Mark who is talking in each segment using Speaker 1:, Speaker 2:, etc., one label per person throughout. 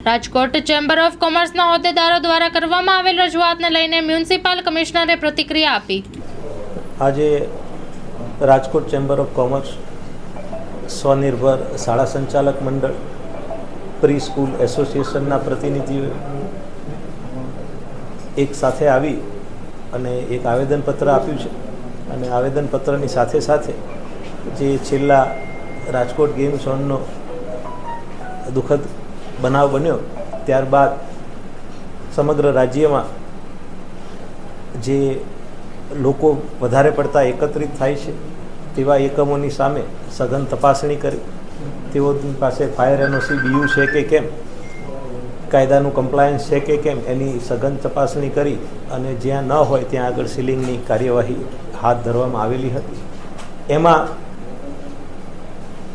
Speaker 1: Rajkot chamber of કોમર્સના હોદ્દેદારો દ્વારા કરવામાં આવેલ રજૂઆતને લઈને મ્યુનિસિપલ કમિશનરે પ્રતિક્રિયા આપી.
Speaker 2: આજે રાજકોટ ચેમ્બર ઓફ કોમર્સ, સ્વનિર્ભર શાળા સંચાલક મંડળ, પ્રી સ્કૂલ એસોસિએશનના પ્રતિનિધિઓ એક સાથે આવી અને એક આવેદનપત્ર આપ્યું છે. અને આવેદનપત્રની સાથે સાથે જે છેલ્લા રાજકોટ ગેમ ઝોનનો દુઃખદ બનાવ બન્યો ત્યારબાદ સમગ્ર રાજ્યમાં જે લોકો વધારે પડતા એકત્રિત થાય છે તેવા એકમોની સામે સઘન તપાસણી કરી તેઓની પાસે ફાયર એનઓસી બીયુ છે કે કેમ, કાયદાનું કમ્પ્લાયન્સ છે કે કેમ, એની સઘન તપાસણી કરી અને જ્યાં ન હોય ત્યાં આગળ સીલિંગની કાર્યવાહી હાથ ધરવામાં આવેલી હતી. એમાં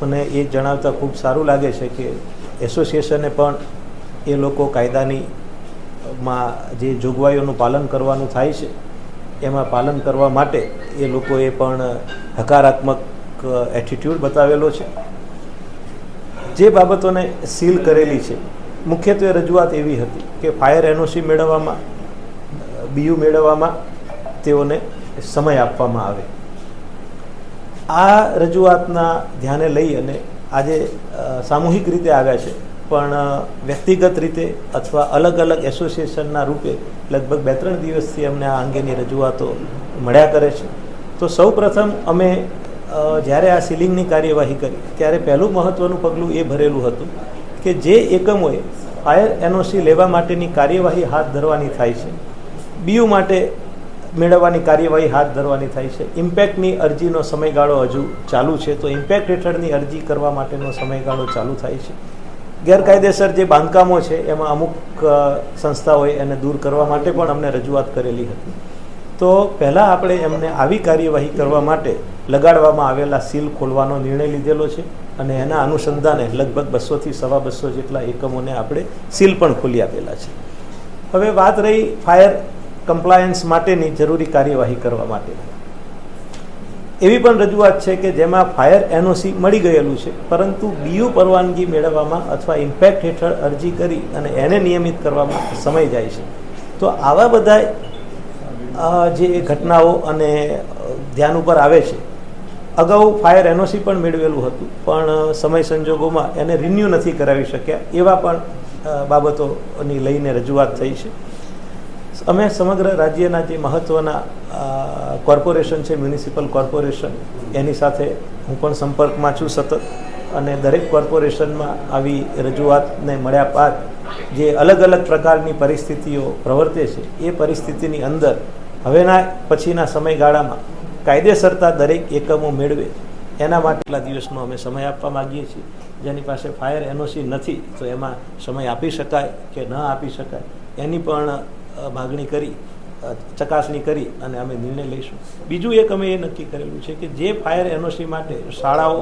Speaker 2: મને એ જણાવતા ખૂબ સારું લાગે છે કે એસોસિએશને પણ એ લોકો કાયદાની જે જોગવાઈઓનું પાલન કરવાનું થાય છે એમાં પાલન કરવા માટે એ લોકોએ પણ હકારાત્મક એટીટ્યૂડ બતાવેલો છે. જે બાબતોને સીલ કરેલી છે, મુખ્યત્વે રજૂઆત એવી હતી કે ફાયર એનઓસી મેળવવામાં, બીયુ મેળવવામાં તેઓને સમય આપવામાં આવે. આ રજૂઆતના ધ્યાને લઈ અને આજે સામૂહિક રીતે આવ્યા છે, પણ વ્યક્તિગત રીતે અથવા અલગ અલગ એસોસિએશનના રૂપે લગભગ 2-3 દિવસથી અમને આ અંગેની રજૂઆતો મળ્યા કરે છે. તો સૌ પ્રથમ અમે જ્યારે આ સીલિંગની કાર્યવાહી કરી ત્યારે પહેલું મહત્ત્વનું પગલું એ ભરેલું હતું કે જે એકમોએ ફાયર એનઓસી લેવા માટેની કાર્યવાહી હાથ ધરવાની થાય છે, બીયુ માટે મેળવવાની કાર્યવાહી હાથ ધરવાની થાય છે, ઇમ્પેક્ટની અરજીનો સમયગાળો હજુ ચાલુ છે, તો ઇમ્પેક્ટ હેઠળની અરજી કરવા માટેનો સમયગાળો ચાલુ થાય છે. ગેરકાયદેસર જે બાંધકામો છે એમાં અમુક સંસ્થાઓએ એને દૂર કરવા માટે પણ અમને રજૂઆત કરેલી હતી. તો પહેલાં આપણે એમને આવી કાર્યવાહી કરવા માટે લગાડવામાં આવેલા સીલ ખોલવાનો નિર્ણય લીધેલો છે અને એના અનુસંધાને લગભગ 200 થી 250 જેટલા એકમોને આપણે સીલ પણ ખોલી આપેલા છે. હવે વાત રહી ફાયર કમ્પ્લાયન્સ માટેની જરૂરી કાર્યવાહી કરવા માટે. એવી પણ રજૂઆત છે કે જેમાં ફાયર એનઓસી મળી ગયેલું છે, પરંતુ બીયુ પરવાનગી મેળવવામાં અથવા ઇમ્પેક્ટ હેઠળ અરજી કરી અને એને નિયમિત કરવામાં સમય જાય છે. તો આવા બધા જે ઘટનાઓ અને ધ્યાન ઉપર આવે છે. અગાઉ ફાયર એનઓસી પણ મેળવેલું હતું, પણ સમય સંજોગોમાં એને રિન્યૂ નથી કરાવી શક્યા. એવા પણ બાબતોની લઈને રજૂઆત થઈ છે. અમે સમગ્ર રાજ્યના જે મહત્ત્વના કોર્પોરેશન છે, મ્યુનિસિપલ કોર્પોરેશન, એની સાથે હું પણ સંપર્કમાં છું સતત, અને દરેક કોર્પોરેશનમાં આવી રજૂઆતને મળ્યા બાદ જે અલગ અલગ પ્રકારની પરિસ્થિતિઓ પ્રવર્તે છે એ પરિસ્થિતિની અંદર હવેના પછીના સમયગાળામાં કાયદેસરતા દરેક એકમો મેળવે એના માટે કેટલા દિવસનો અમે સમય આપવા માગીએ છીએ. જેની પાસે ફાયર એનઓસી નથી તો એમાં સમય આપી શકાય કે ન આપી શકાય એની પણ માગણી કરી, ચકાસણી કરી અને અમે નિર્ણય લઈશું. બીજું એક અમે એ નક્કી કરેલું છે કે જે ફાયર એનઓસી માટે શાળાઓ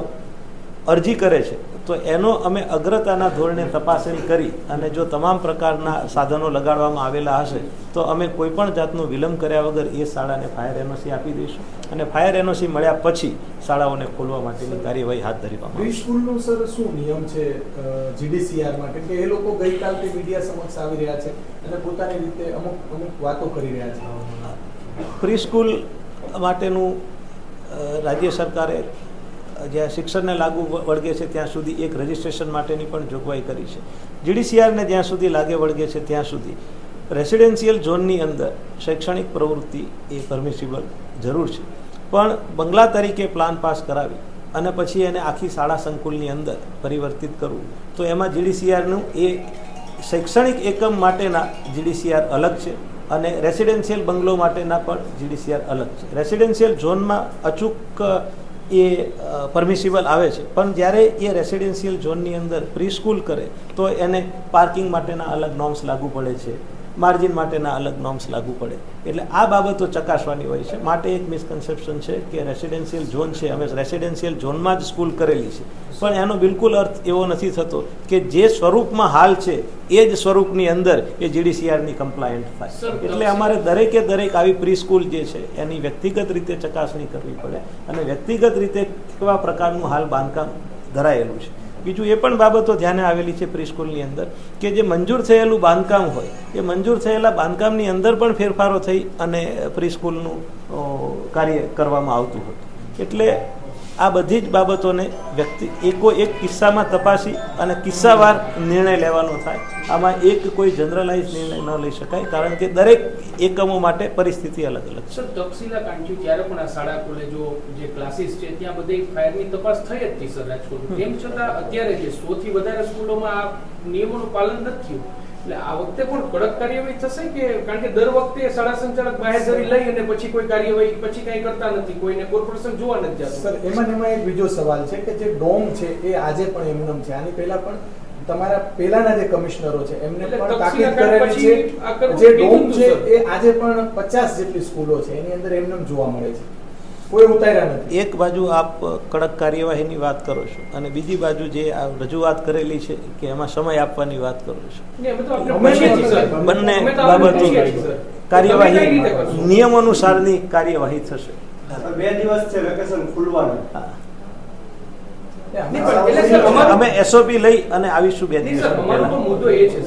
Speaker 2: અરજી કરે છે તો એનો અમે અગ્રતાના ધોરણે તપાસણી કરી અને જો તમામ પ્રકારના સાધનો લગાડવામાં આવેલા હશે તો અમે કોઈપણ જાતનો વિલંબ કર્યા વગર એ શાળાને ફાયર એનઓસી આપી દઈશું અને ફાયર એનઓસી મળ્યા પછી શાળાઓને ખોલવા માટેની કાર્યવાહી હાથ ધરવામાં આવશે.
Speaker 3: સ્કૂલનો સર શું નિયમ છે જીડીસીઆર માટે કે એ લોકો ગઈકાલથી મીડિયા સમક્ષ આવી રહ્યા છે અને પોતાની રીતે અમુક વાતો કરી રહ્યા છે?
Speaker 2: પ્રી સ્કૂલ માટેનું રાજ્ય સરકારે જ્યાં શિક્ષણને લાગુ વળગે છે ત્યાં સુધી એક રજિસ્ટ્રેશન માટેની પણ જોગવાઈ કરી છે. જીડીસીઆરને જ્યાં સુધી લાગે વળગે છે ત્યાં સુધી રેસિડેન્શિયલ ઝોનની અંદર શૈક્ષણિક પ્રવૃત્તિ એ પરમિસિબલ જરૂર છે, પણ બંગલા તરીકે પ્લાન પાસ કરાવી અને પછી એને આખી શાળા સંકુલની અંદર પરિવર્તિત કરવું તો એમાં જીડીસીઆરનું એ શૈક્ષણિક એકમ માટેના જીડીસીઆર અલગ છે અને રેસિડેન્શિયલ બંગલો માટેના પણ જીડીસીઆર અલગ છે. રેસિડેન્શિયલ ઝોનમાં અચૂક એ પરમિસિબલ આવે છે, પણ જ્યારે એ રેસિડેન્શિયલ ઝોનની અંદર પ્રી સ્કૂલ કરે તો એને પાર્કિંગ માટેના અલગ નોર્મ્સ લાગુ પડે છે, માર્જિન માટેના અલગ નોર્મ્સ લાગુ પડે. એટલે આ બાબતો ચકાસવાની હોય છે. માટે એક મિસકન્સેપ્શન છે કે રેસિડેન્શિયલ ઝોન છે, અમે રેસિડેન્શિયલ ઝોનમાં જ સ્કૂલ કરેલી છે, પણ એનો બિલકુલ અર્થ એવો નથી થતો કે જે સ્વરૂપમાં હાલ છે એ જ સ્વરૂપની અંદર એ જીડીસીઆરની કમ્પ્લાયન્ટ થાય. એટલે અમારે દરેકે દરેક આવી પ્રી સ્કૂલ જે છે એની વ્યક્તિગત રીતે ચકાસણી કરવી પડે અને વ્યક્તિગત રીતે કેવા પ્રકારનું હાલ બાંધકામ ધરાયેલું છે બીજું એ પણ બાબતો ધ્યાને આવેલી છે પ્રીસ્કૂલની અંદર કે જે મંજૂર થયેલું બાંધકામ હોય એ મંજૂર થયેલા બાંધકામની અંદર પણ ફેરફારો થઈ અને પ્રીસ્કૂલનું કાર્ય કરવામાં આવતું હતું. એટલે આ બધી જ બાબતોને એક કિસ્સામાં તપાસી અને કિસ્સાવાર નિર્ણય લેવાનો થાય. આમાં એક કોઈ જનરલાઇઝ નિર્ણય ન લઈ શકાય, કારણ કે દરેક એકમો માટે પરિસ્થિતિ અલગ અલગ છે.
Speaker 4: સર, તક્ષશિલા કાંડ થયું ત્યારે પણ આ શાળા કોલેજો જે ક્લાસીસ છે ત્યાં બધી ફાયરની તપાસ થઈ જ હતી સર રાજકોટમાં. તેમ છતાં અત્યારે જે 100 થી વધારે સ્કૂલોમાં આ નિયમોનું પાલન નથી થયું. એટલે આ વખતે પણ કડક કાર્યવાહી થશે કે કારણ કે દર વખતે શાળા સંચાલક બાહેધરી લઈ અને પછી કોઈ કાર્યવાહી પછી કઈ કરતા નથી, કોઈને કોર્પોરેશન જોવા નથી જતું.
Speaker 3: સર, એમાં એક બીજો સવાલ છે કે જે ડોમ છે એ આજે પણ એમનેમ છે. આની પહેલા પણ તમારા પહેલાના જે કમિશનરો છે એમને પણ તાકીદ કરેલી છે. જે ડોમ છે એ આજે પણ 50 જેટલી સ્કૂલો છે એની અંદર એમનેમ જોવા મળે છે, કોઈ ઉતાર્યા નથી.
Speaker 2: એક બાજુ આપ કડક કાર્યવાહીની વાત કરો છો અને બીજી બાજુ જે આ રજૂઆત કરેલી છે કે એમાં સમય આપવાની વાત કરો છો. બંને બાબતો કાર્યવાહી નિયમ અનુસારની કાર્યવાહી થશે.
Speaker 5: 2 દિવસ છે વેકેશન ખુલવાનું.
Speaker 2: અમે SOP લઈ અને આવીશું 2 દિવસ
Speaker 4: અમારો મુદ્દો એ છે